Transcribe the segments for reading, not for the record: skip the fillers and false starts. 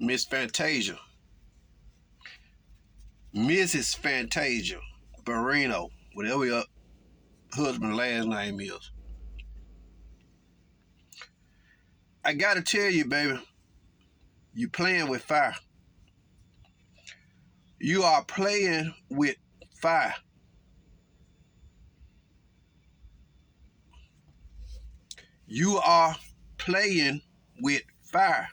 Miss Fantasia, Mrs. Fantasia, Barrino, whatever your husband's last name is. I gotta tell you, baby, you playing with fire. You are playing with fire. You are playing with fire.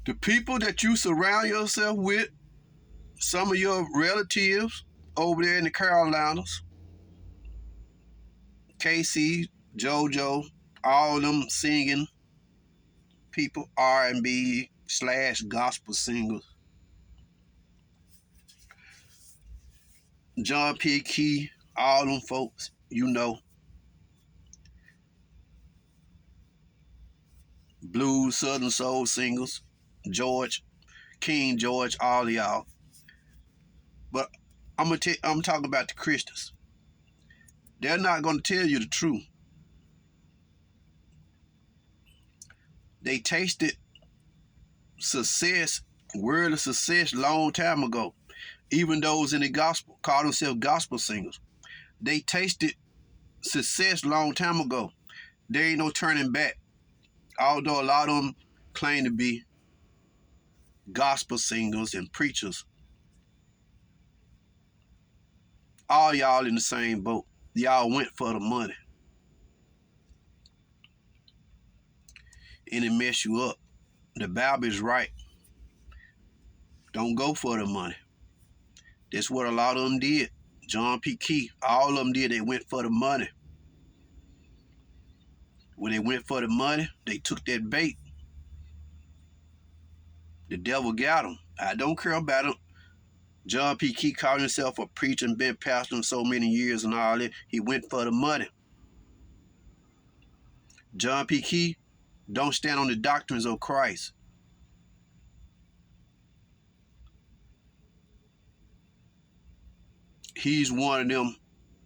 The people that you surround yourself with, some of your relatives over there in the Carolinas, KC, JoJo, all of them singing people, R&B / gospel singers. John P. Key, all them folks, you know. Blues, Southern Soul singers, George, King George, all of y'all. But I'm talking about the Christians. They're not going to tell you the truth. They tasted success, worldly success, long time ago. Even those in the gospel call themselves gospel singers. They tasted success long time ago. There ain't no turning back. Although a lot of them claim to be gospel singers and preachers, all y'all in the same boat. Y'all went for the money. And it mess you up. The Bible is right. Don't go for the money. That's what a lot of them did. John P. Key, all of them did. They went for the money. When they went for the money, they took that bait. The devil got them. I don't care about them. John P. Key called himself a preacher and been pastoring so many years and all that. He went for the money. John P. Key don't stand on the doctrines of Christ. He's one of them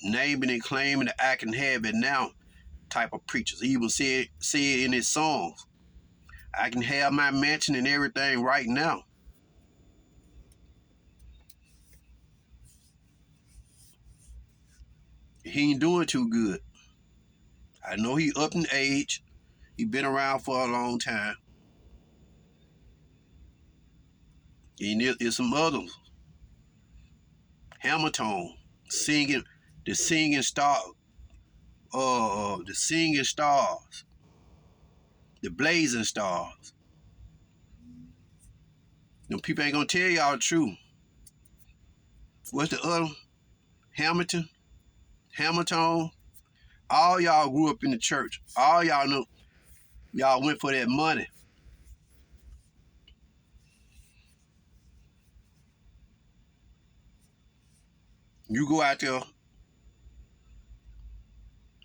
naming and claiming that I can have it now type of preachers. He even said in his songs, I can have my mansion and everything right now. He ain't doing too good. I know he up in age. He been around for a long time. And there's some others. Hamilton, singing, the singing star, the singing stars, the blazing stars. Them people ain't gonna tell y'all the truth. What's the other? Hamilton, all y'all grew up in the church. All y'all know y'all went for that money. You go out there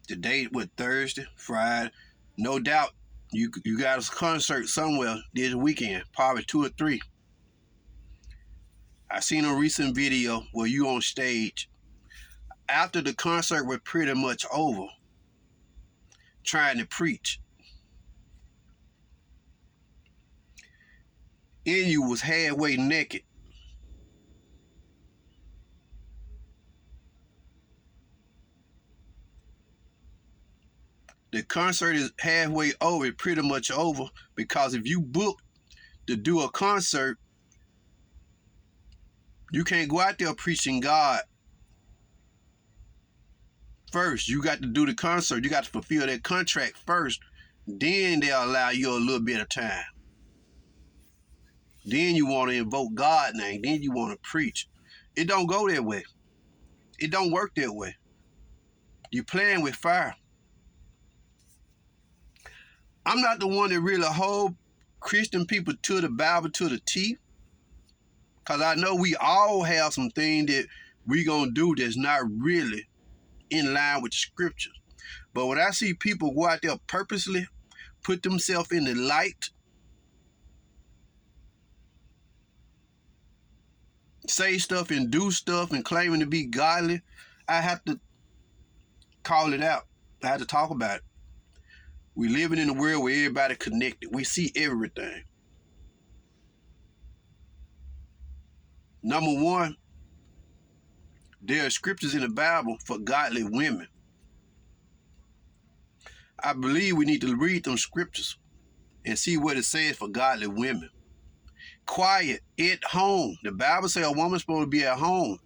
today with Thursday, Friday, no doubt you got a concert somewhere this weekend, probably 2 or 3. I seen a recent video where you on stage after the concert was pretty much over, trying to preach. And you was halfway naked. The concert is halfway over, pretty much over, because if you book to do a concert, you can't go out there preaching God first. You got to do the concert. You got to fulfill that contract first. Then they'll allow you a little bit of time. Then you want to invoke God's name. Then you want to preach. It don't go that way. It don't work that way. You're playing with fire. I'm not the one that really hold Christian people to the Bible to the T. Because I know we all have some things that we going to do that's not really in line with the scriptures. But when I see people go out there purposely, put themselves in the light, say stuff and do stuff and claiming to be godly, I have to call it out. I have to talk about it. We living in a world where everybody connected. We see everything. Number one, there are scriptures in the Bible for godly women. I believe we need to read them scriptures and see what it says for godly women. Quiet at home. The Bible says a woman's supposed to be at home.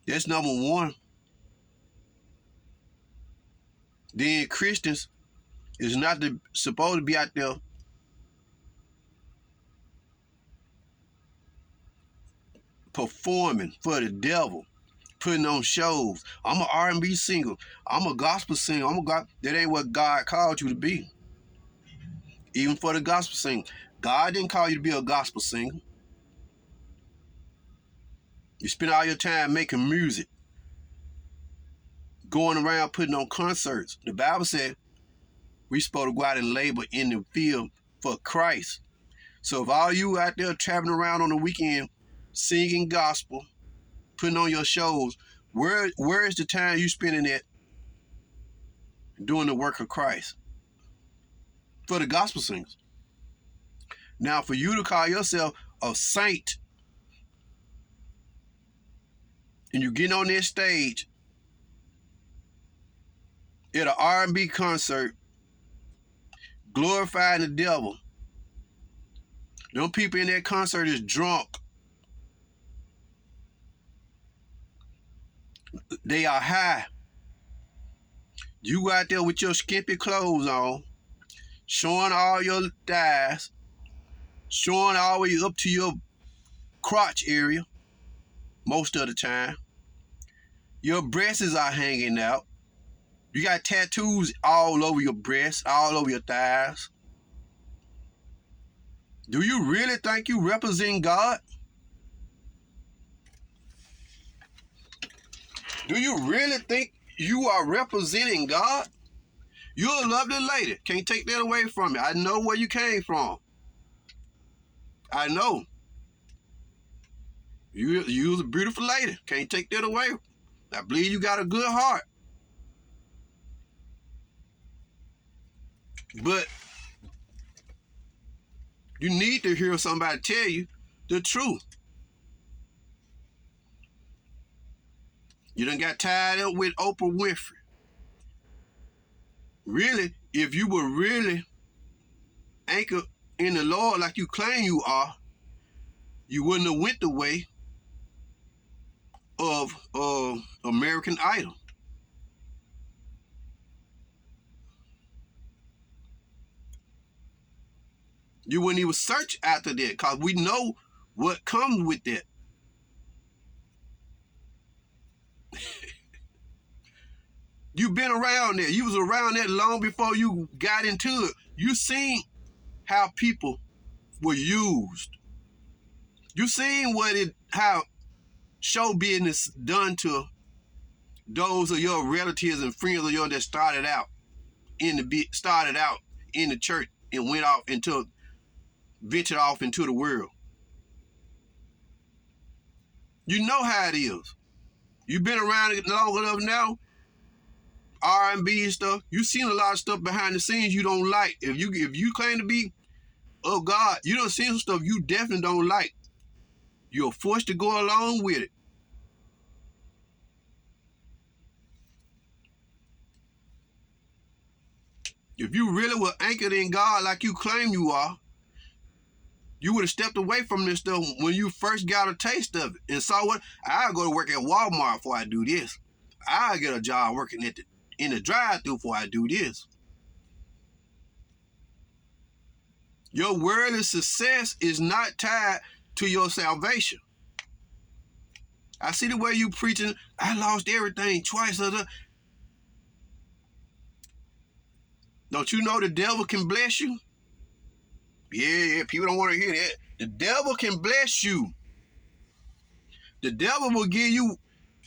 That's number one. Then Christians is not supposed to be out there performing for the devil, putting on shows. I'm an R&B singer. I'm a gospel singer. That ain't what God called you to be. Even for the gospel singer. God didn't call you to be a gospel singer. You spend all your time making music, going around putting on concerts. The Bible said we're supposed to go out and labor in the field for Christ. So if all you out there traveling around on the weekend, singing gospel, putting on your shows, where is the time you spending at doing the work of Christ? For the gospel singers. Now, for you to call yourself a saint and you get on this stage at an R&B concert, glorifying the devil, them people in that concert is drunk. They are high. You go out there with your skimpy clothes on, showing all your thighs, showing all the way up to your crotch area most of the time. Your breasts are hanging out. You got tattoos all over your breasts, all over your thighs. Do you really think you represent God? Do you really think you are representing God? You're a lovely lady. Can't take that away from you. I know where you came from. I know. You're a beautiful lady. Can't take that away. I believe you got a good heart. But you need to hear somebody tell you the truth. You done got tied up with Oprah Winfrey. Really, if you were really anchored in the Lord like you claim you are, you wouldn't have went the way of American Idol. You wouldn't even search after that because we know what comes with that. You've been around there. You was around that long before you got into it. You seen how people were used. You seen how show business done to those of your relatives and friends of yours that started out in the church and ventured off into the world. You know how it is. You've been around it long enough now. R&B and stuff. You've seen a lot of stuff behind the scenes you don't like. If you claim to be of God, you don't see some stuff you definitely don't like. You're forced to go along with it. If you really were anchored in God like you claim you are, you would have stepped away from this stuff when you first got a taste of it. And saw what? I'll go to work at Walmart before I do this. I'll get a job working in the drive-thru before I do this. Your worldly success is not tied to your salvation. I see the way you preaching, I lost everything twice. Don't you know the devil can bless you? Yeah, people don't want to hear that. The devil can bless you. The devil will give you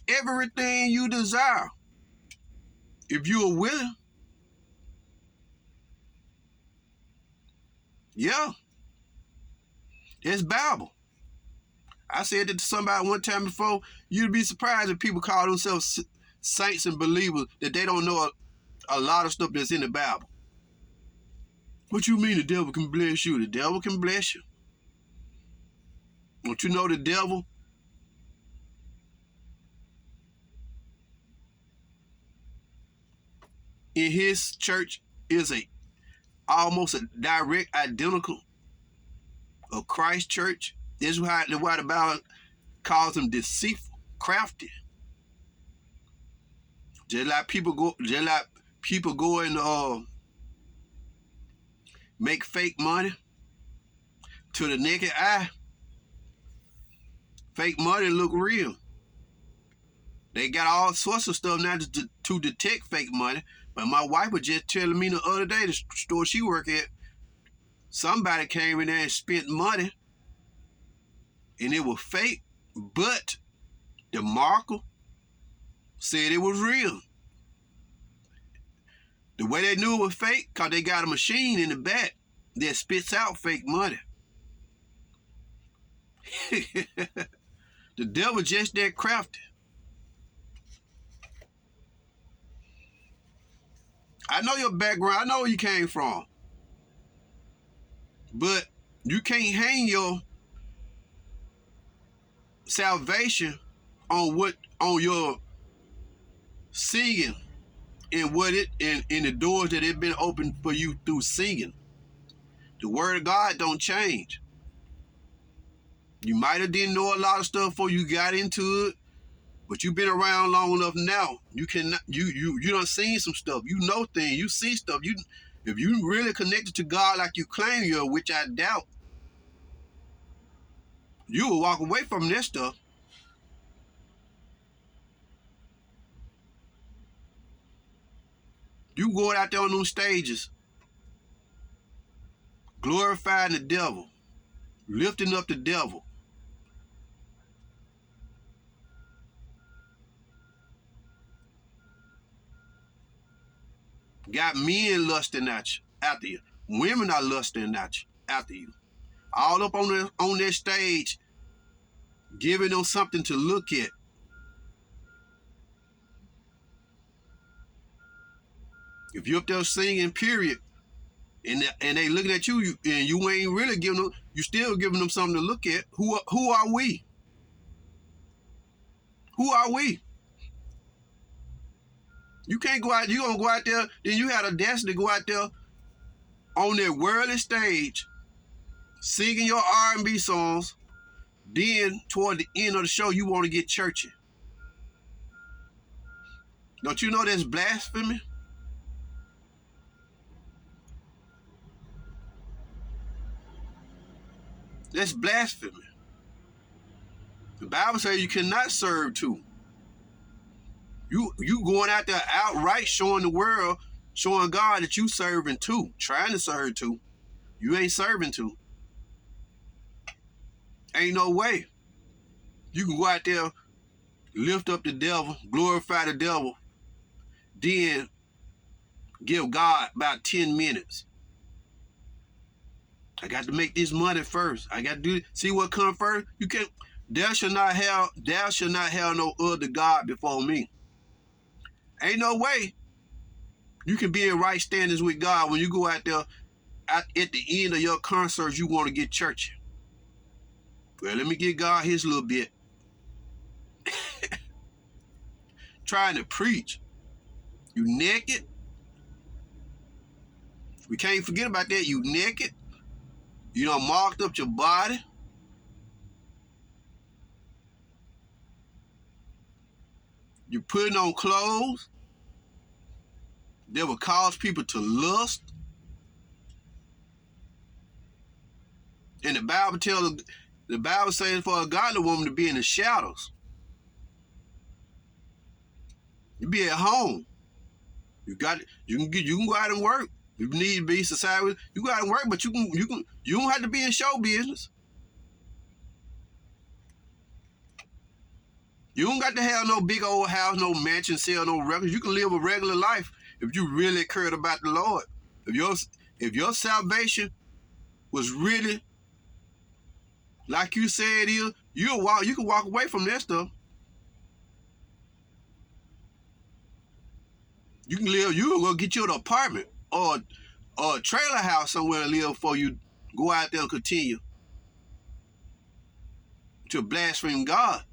everything you desire if you are willing. Yeah. It's Bible. I said that to somebody one time before. You'd be surprised if people call themselves saints and believers that they don't know A lot of stuff that's in the Bible. What you mean the devil can bless you? The devil can bless you. Don't you know the devil? In his church is almost a direct identical of Christ church. This is why the Bible calls them deceitful, crafty. Just like people go and make fake money to the naked eye. Fake money look real. They got all sorts of stuff now to detect fake money. But my wife was just telling me the other day, the store she work at, somebody came in there and spent money, and it was fake, but the marker said it was real. The way they knew it was fake, because they got a machine in the back that spits out fake money. The devil just that crafty. I know your background. I know where you came from. But you can't hang your salvation on your singing and the doors that have been opened for you through singing. The word of God don't change. You might have didn't know a lot of stuff before you got into it, but you've been around long enough now. You done seen some stuff. You know things. You see stuff. If you really connected to God like you claim you are, which I doubt, you will walk away from this stuff. You going out there on those stages, glorifying the devil, lifting up the devil. Got men lusting after you. Women are lusting after you. All up on their stage, giving them something to look at. If you're up there singing, period, and they looking at you, and you ain't really giving them, you still giving them something to look at. Who are we? Who are we? You can't go out. You gonna go out there, then you had a audacity to go out there on that worldly stage, singing your R&B songs. Then toward the end of the show, you want to get churchy. Don't you know that's blasphemy? That's blasphemy. The Bible says you cannot serve two. You going out there outright showing the world, showing God that you serving two, trying to serve two. You ain't serving two. Ain't no way. You can go out there, lift up the devil, glorify the devil, then give God about 10 minutes. I got to make this money first. I got to do it. See what comes first? You can't. Thou shall not have no other God before me. Ain't no way you can be in right standings with God when you go out there at the end of your concert, you want to get churchy. Well, let me give God his little bit. Trying to preach. You naked. We can't forget about that. You naked. You done marked up your body. You putting on clothes that will cause people to lust. And the Bible says for a godly woman to be in the shadows. You be at home. You can go out and work. You need to be society. You go out and work, but you don't have to be in show business. You don't got to have no big old house, no mansion, sell no records. You can live a regular life if you really cared about the Lord. If your salvation was really like you said is, you can walk away from that stuff. You can live. You can go get you an apartment or a trailer house somewhere to live before you go out there and continue to blaspheme God.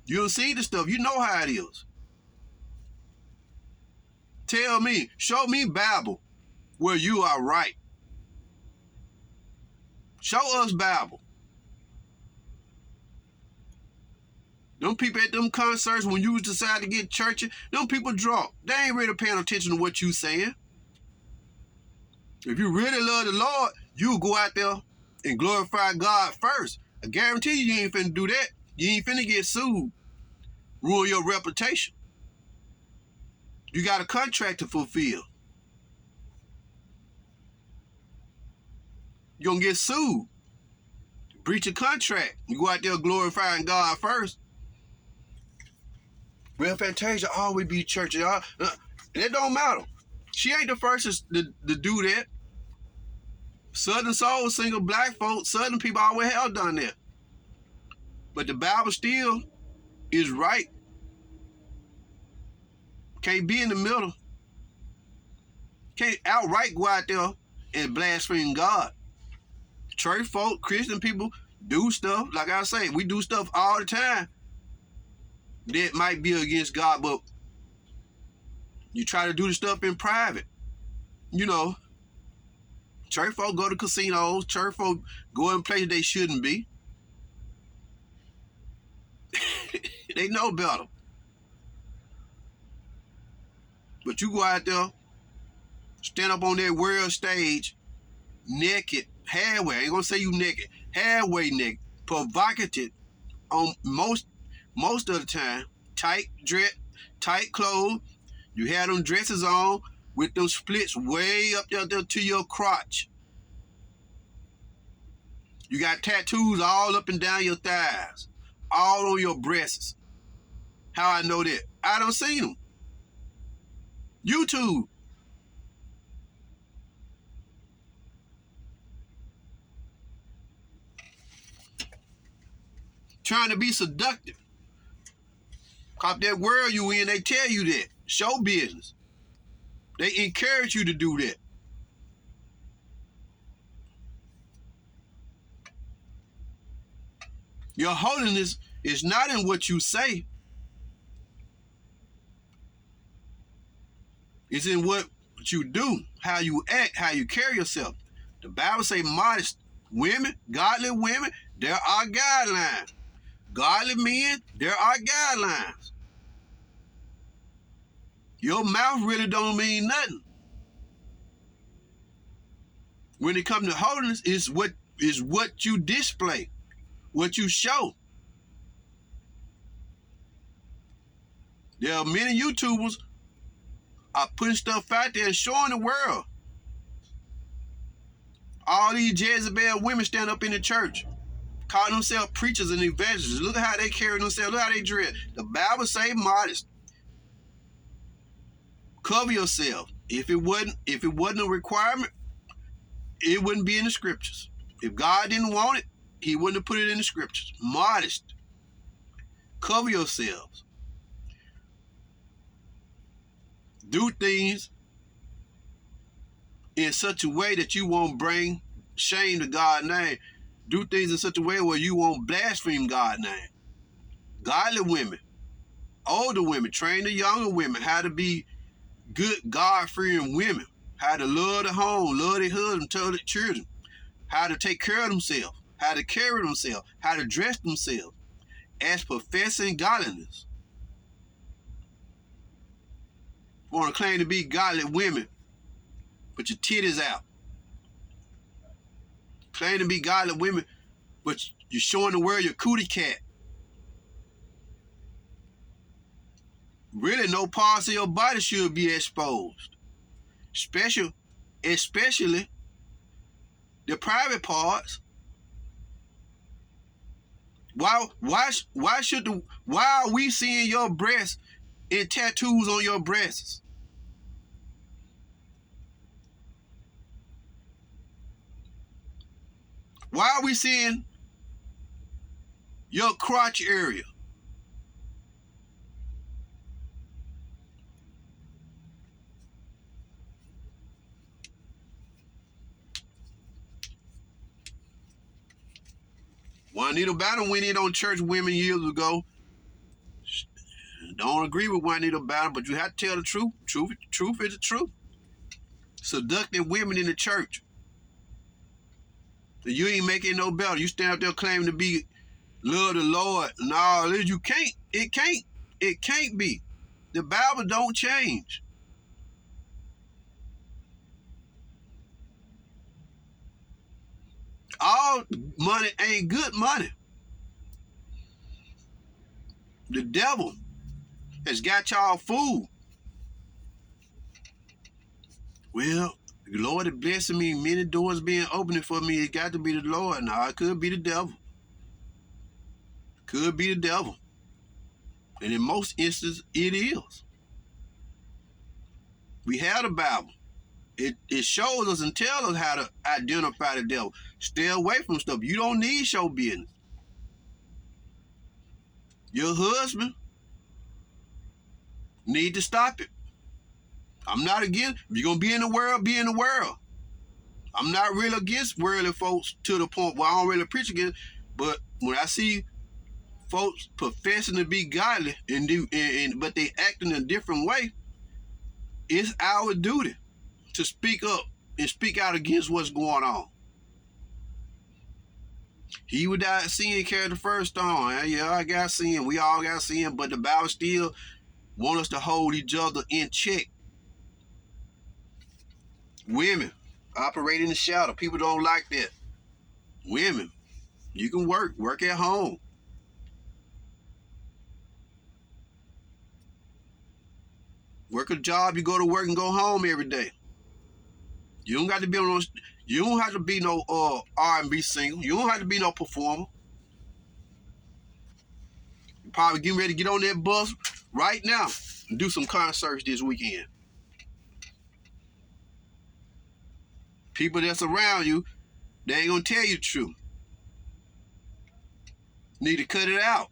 You don't see the stuff. You know how it is. Tell me, show me Bible where you are right. Show us Bible. Them people at them concerts when you decide to get churchy, them people drunk. They ain't really paying attention to what you saying. If you really love the Lord, you go out there and glorify God first. I guarantee you ain't finna do that. You ain't finna get sued. Ruin your reputation. You got a contract to fulfill. You're gonna get sued. Breach a contract. You go out there glorifying God first. Well, Fantasia always be churchy. It don't matter. She ain't the first to do that. Southern soul singer, black folks, Southern people always have done that. But the Bible still is right. Can't be in the middle. Can't outright go out there and blaspheme God. Church folk, Christian people do stuff. Like I say, we do stuff all the time that might be against God, but you try to do the stuff in private. You know, church folk go to casinos. Church folk go in places they shouldn't be. They know better. But you go out there, stand up on that world stage, naked, halfway. I ain't gonna say you naked, halfway naked, provocative on most of the time. Tight dress, tight clothes. You had them dresses on with them splits way up there to your crotch. You got tattoos all up and down your thighs, all on your breasts. How I know that? I done seen them. YouTube. Trying to be seductive. Cause that world you in, they tell you that. Show business. They encourage you to do that. Your holiness is not in what you say. It's in what you do, how you act, how you carry yourself. The Bible say modest women, godly women, there are guidelines. Godly men, there are guidelines. Your mouth really don't mean nothing. When it comes to holiness, it's what you display, what you show. There are many YouTubers are putting stuff out there and showing the world. All these Jezebel women stand up in the church, calling themselves preachers and evangelists. Look at how they carry themselves. Look how they dress. The Bible say modest. Cover yourself. If it wasn't a requirement, it wouldn't be in the scriptures. If God didn't want it, he wouldn't have put it in the scriptures. Modest. Cover yourselves. Do things in such a way that you won't bring shame to God's name. Do things in such a way where you won't blaspheme God's name. Godly women, older women, train the younger women how to be good God-fearing women, how to love the home, love their husband, tell their children, how to take care of themselves, how to carry themselves, how to dress themselves as professing godliness. Want to claim to be godly women, but your titties out. Claim to be godly women, but you're showing the world your cootie cat. Really, no parts of your body should be exposed. Especially the private parts. Why are we seeing your breasts and tattoos on your breasts? Why are we seeing your crotch area? Juanita Battle went in on church women years ago. Don't agree with Juanita Battle, but you have to tell the truth. Truth is the truth. Seducing women in the church. So you ain't making no better. You stand up there claiming to be love the Lord. No, you can't. It can't. It can't be. The Bible don't change. All money ain't good money. The devil has got y'all fooled. Well, the Lord is blessing me. Many doors being opening for me. It got to be the Lord. No, it could be the devil. Could be the devil. And in most instances, it is. We have the Bible. It shows us and tells us how to identify the devil. Stay away from stuff. You don't need show business. Your husband need to stop it. I'm not against. If you're going to be in the world, be in the world. I'm not really against worldly folks to the point where I don't really preach against. But when I see folks professing to be godly but they act in a different way, it's our duty to speak up and speak out against what's going on. He without sin carried the first stone. Yeah, I got sin. We all got sin, but the Bible still wants us to hold each other in check. Women operate in the shadow. People don't like that. Women, you can work at home. Work a job, you go to work and go home every day. You don't got to be on. You don't have to be no R&B singer. You don't have to be no performer. You're probably getting ready to get on that bus right now and do some concerts this weekend. People that's around you, they ain't gonna tell you the truth. Need to cut it out.